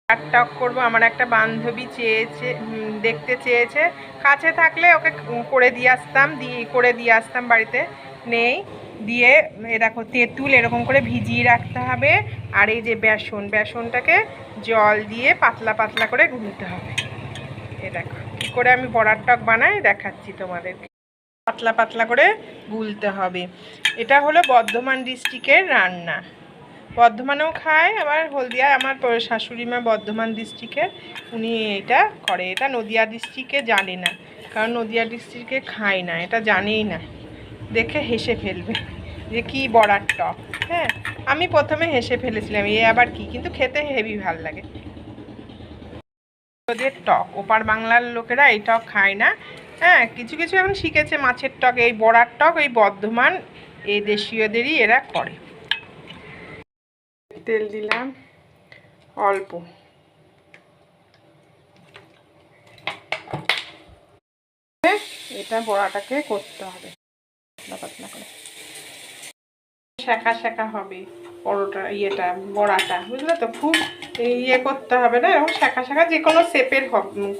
টক করবো। আমার একটা বান্ধবী চেয়েছে, দেখতে চেয়েছে, কাছে থাকলে ওকে করে দিয়ে আসতাম, বাড়িতে নেই। দিয়ে দেখো তেঁতুল এরকম করে ভিজিয়ে রাখতে হবে। আর এই যে বেসনটাকে জল দিয়ে পাতলা পাতলা করে গুলতে হবে। এ দেখো কী করে আমি বড়ার টক বানাই দেখাচ্ছি তোমাদেরকে। পাতলা পাতলা করে গুলতে হবে। এটা হলো বর্ধমান ডিস্ট্রিক্টের রান্না। বর্ধমানেও খায়, আবার হলদিয়া। আমার শাশুড়ি মা বর্ধমান ডিস্ট্রিক্টের, উনি এটা করে। এটা নদিয়া ডিস্ট্রিক্টে জানে না, কারণ নদিয়া ডিস্ট্রিক্টে খায় না, এটা জানেই না। দেখে হেসে ফেলবে যে কি বড়ার টক। হ্যাঁ, আমি প্রথমে হেসে ফেলেছিলাম, এ আবার কি, কিন্তু খেতে হেভি ভাল লাগে। ওদের টক, ওপার বাংলার লোকেরা এই টক খায় না। হ্যাঁ, কিছু কিছু এখন শিখেছে মাছের টক। এই বড়ার টক ওই বর্ধমান এই দেশীয়দেরই এরা করে। তেল দিলাম অল্প, এটা বড়াটাকে করতে হবে পাতলা পাতলা করে, শাঁকা শাঁকা হবে বড়াটা, বুঝলে তো? খুব ইয়ে করতে হবে না, এরকম শাঁকা শাঁকা যে কোনো শেপের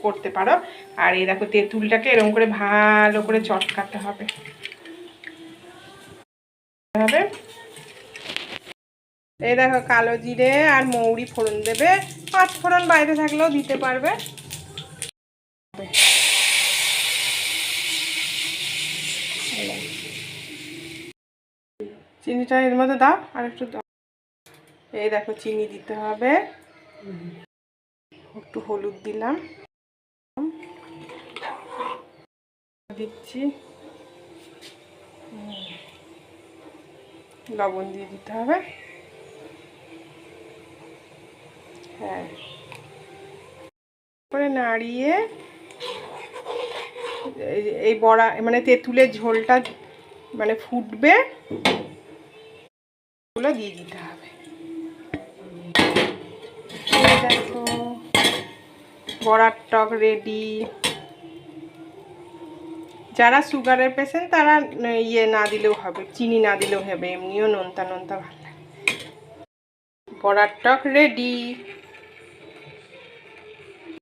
করতে পারো। আর এই দেখো তেঁতুলটাকে এরকম করে ভালো করে চটকাতে হবে। এই দেখো কালো জিরে আর মৌরি ফোড়ন দেবে, 5 ফোড়ন বাইরে থাকলেও দিতে পারবে। চিনিটা এর মধ্যে দাও, আর একটু দাও। এই দেখো চিনি দিতে হবে, একটু হলুদ দিলাম, দিচ্ছি লবণ দিয়ে দিতে হবে। হ্যাঁ, করে নাড়িয়ে এই বড়া মানে তেঁতুলের ঝোলটা মানে ফুটবে, ওগুলো দিয়ে দিতে হবে। দেখো বড়ার টক রেডি। যারা সুগারের পেশেন্ট তারা ইয়ে না দিলেও হবে, চিনি না দিলেও হবে, এমনিও নোনতা নোনতা ভালো লাগে। বড়ার টক রেডি।